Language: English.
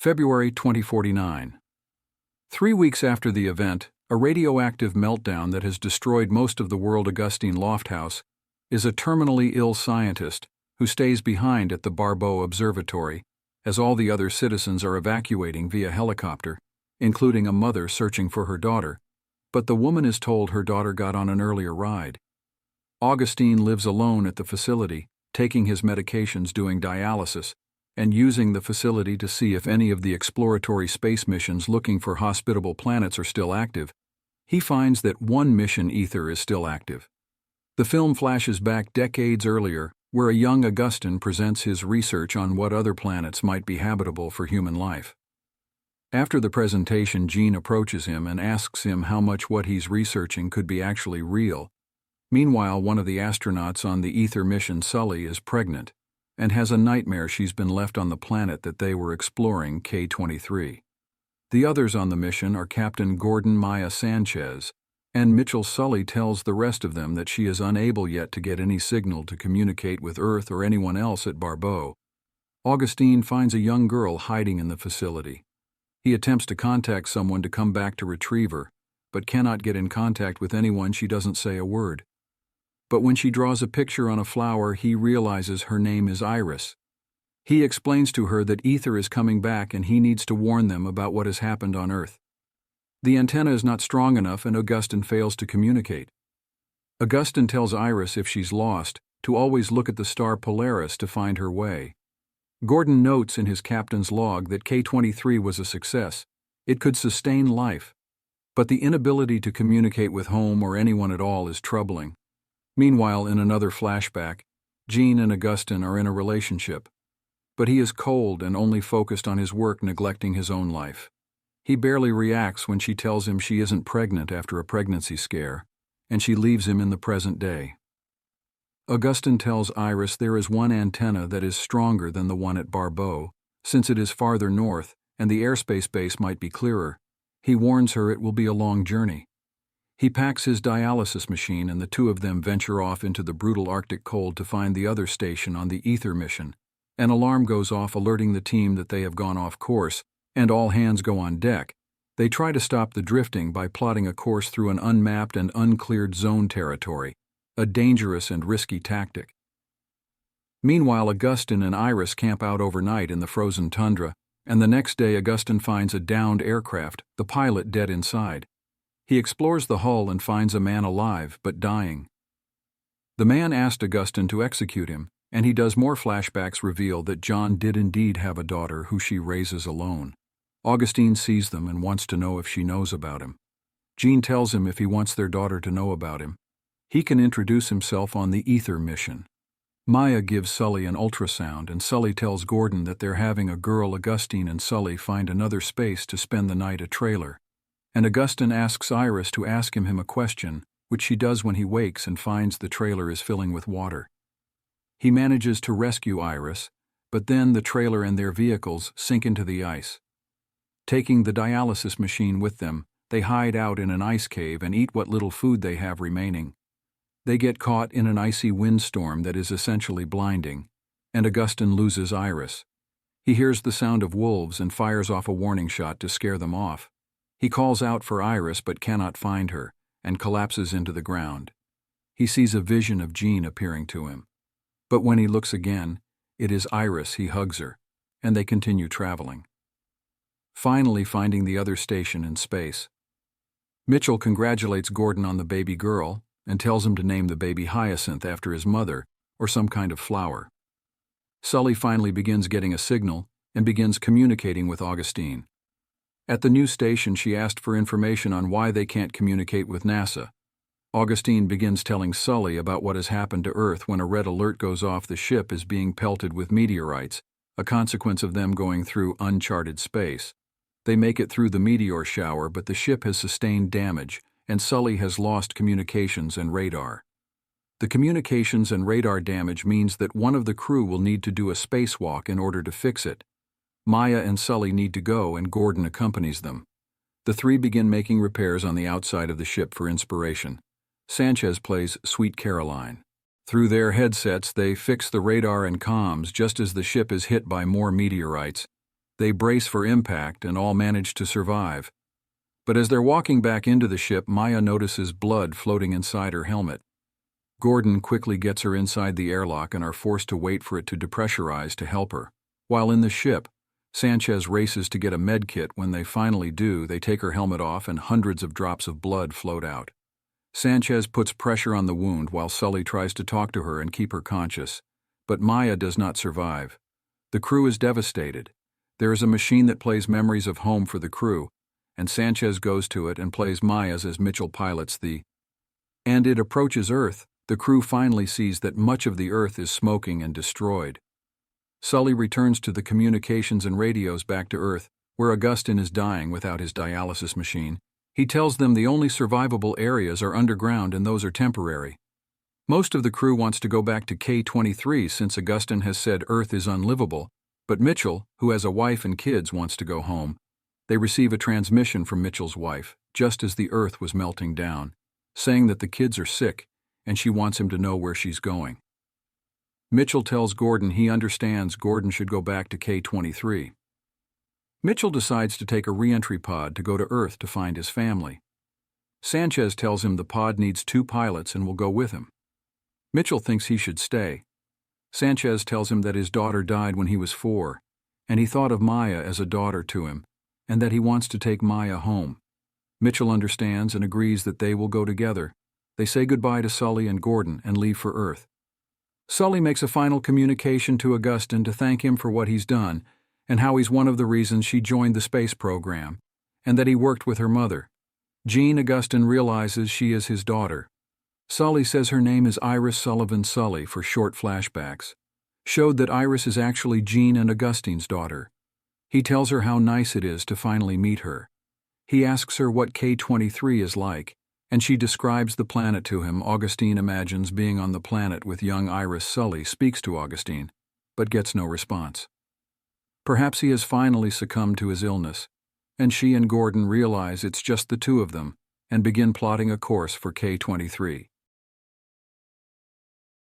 February 2049. 3 weeks after the event, a radioactive meltdown that has destroyed most of the world. Augustine Lofthouse is a terminally ill scientist who stays behind at the Barbeau Observatory as all the other citizens are evacuating via helicopter, including a mother searching for her daughter, but the woman is told her daughter got on an earlier ride. Augustine lives alone at the facility, taking his medications, doing dialysis, and using the facility to see if any of the exploratory space missions looking for hospitable planets are still active. He finds that one mission, Ether, is still active. The film flashes back decades earlier, where a young Augustine presents his research on what other planets might be habitable for human life. After the presentation, Jean approaches him and asks him how much what he's researching could be actually real. Meanwhile, one of the astronauts on the Ether mission, Sully, is pregnant and has a nightmare she's been left on the planet that they were exploring, K-23. The others on the mission are Captain Gordon Maya Sanchez, and Mitchell. Sully tells the rest of them that she is unable yet to get any signal to communicate with Earth or anyone else at Barbeau. Augustine finds a young girl hiding in the facility. He attempts to contact someone to come back to retrieve her, but cannot get in contact with anyone. She doesn't say a word. But when she draws a picture on a flower, he realizes her name is Iris. He explains to her that Ether is coming back and he needs to warn them about what has happened on Earth. The antenna is not strong enough and Augustine fails to communicate. Augustine tells Iris if she's lost, to always look at the star Polaris to find her way. Gordon notes in his captain's log that K-23 was a success. It could sustain life. But the inability to communicate with home or anyone at all is troubling. Meanwhile, in another flashback, Jean and Augustine are in a relationship. But he is cold and only focused on his work, neglecting his own life. He barely reacts when she tells him she isn't pregnant after a pregnancy scare, and she leaves him in the present day. Augustine tells Iris there is one antenna that is stronger than the one at Barbeau, since it is farther north and the airspace base might be clearer. He warns her it will be a long journey. He packs his dialysis machine and the two of them venture off into the brutal Arctic cold to find the other station on the Ether mission. An alarm goes off alerting the team that they have gone off course, and all hands go on deck. They try to stop the drifting by plotting a course through an unmapped and uncleared zone territory, a dangerous and risky tactic. Meanwhile, Augustine and Iris camp out overnight in the frozen tundra, and the next day Augustine finds a downed aircraft, the pilot dead inside. He explores the hull and finds a man alive but dying. The man asked Augustine to execute him, and he does. More flashbacks reveal that John did indeed have a daughter who she raises alone. Augustine sees them and wants to know if she knows about him. Jean tells him if he wants their daughter to know about him, he can introduce himself on the Ether mission. Maya gives Sully an ultrasound, and Sully tells Gordon that they're having a girl. Augustine and Sully find another space to spend the night, a trailer. And Augustine asks Iris to ask him a question, which she does when he wakes and finds the trailer is filling with water. He manages to rescue Iris, but then the trailer and their vehicles sink into the ice. Taking the dialysis machine with them, they hide out in an ice cave and eat what little food they have remaining. They get caught in an icy windstorm that is essentially blinding, and Augustine loses Iris. He hears the sound of wolves and fires off a warning shot to scare them off. He calls out for Iris but cannot find her, and collapses into the ground. He sees a vision of Jean appearing to him. But when he looks again, it is Iris. He hugs her, and they continue traveling. Finally finding the other station in space. Mitchell congratulates Gordon on the baby girl, and tells him to name the baby Hyacinth after his mother, or some kind of flower. Sully finally begins getting a signal, and begins communicating with Augustine. At the new station, she asked for information on why they can't communicate with NASA. Augustine begins telling Sully about what has happened to Earth when a red alert goes off. The ship is being pelted with meteorites, a consequence of them going through uncharted space. They make it through the meteor shower, but the ship has sustained damage, and Sully has lost communications and radar. The communications and radar damage means that one of the crew will need to do a spacewalk in order to fix it. Maya and Sully need to go, and Gordon accompanies them. The three begin making repairs on the outside of the ship for inspiration. Sanchez plays Sweet Caroline. Through their headsets, they fix the radar and comms just as the ship is hit by more meteorites. They brace for impact and all manage to survive. But as they're walking back into the ship, Maya notices blood floating inside her helmet. Gordon quickly gets her inside the airlock and are forced to wait for it to depressurize to help her. While in the ship, Sanchez races to get a med kit. When they finally do, they take her helmet off and hundreds of drops of blood float out. Sanchez puts pressure on the wound while Sully tries to talk to her and keep her conscious. But Maya does not survive. The crew is devastated. There is a machine that plays memories of home for the crew, and Sanchez goes to it and plays Maya's as Mitchell pilots and it approaches Earth. The crew finally sees that much of the Earth is smoking and destroyed. Sully returns to the communications and radios back to Earth, where Augustine is dying without his dialysis machine. He tells them the only survivable areas are underground and those are temporary. Most of the crew wants to go back to K-23 since Augustine has said Earth is unlivable, but Mitchell, who has a wife and kids, wants to go home. They receive a transmission from Mitchell's wife, just as the Earth was melting down, saying that the kids are sick and she wants him to know where she's going. Mitchell tells Gordon he understands Gordon should go back to K-23. Mitchell decides to take a re-entry pod to go to Earth to find his family. Sanchez tells him the pod needs 2 pilots and will go with him. Mitchell thinks he should stay. Sanchez tells him that his daughter died when he was 4, and he thought of Maya as a daughter to him, and that he wants to take Maya home. Mitchell understands and agrees that they will go together. They say goodbye to Sully and Gordon and leave for Earth. Sully makes a final communication to Augustine to thank him for what he's done and how he's one of the reasons she joined the space program, and that he worked with her mother. Jean Augustine realizes she is his daughter. Sully says her name is Iris Sullivan Sully for short flashbacks. Showed that Iris is actually Jean and Augustine's daughter. He tells her how nice it is to finally meet her. He asks her what K-23 is like, and she describes the planet to him. Augustine imagines being on the planet with young Iris. Sully speaks to Augustine, but gets no response. Perhaps he has finally succumbed to his illness, and she and Gordon realize it's just the 2 of them and begin plotting a course for K-23.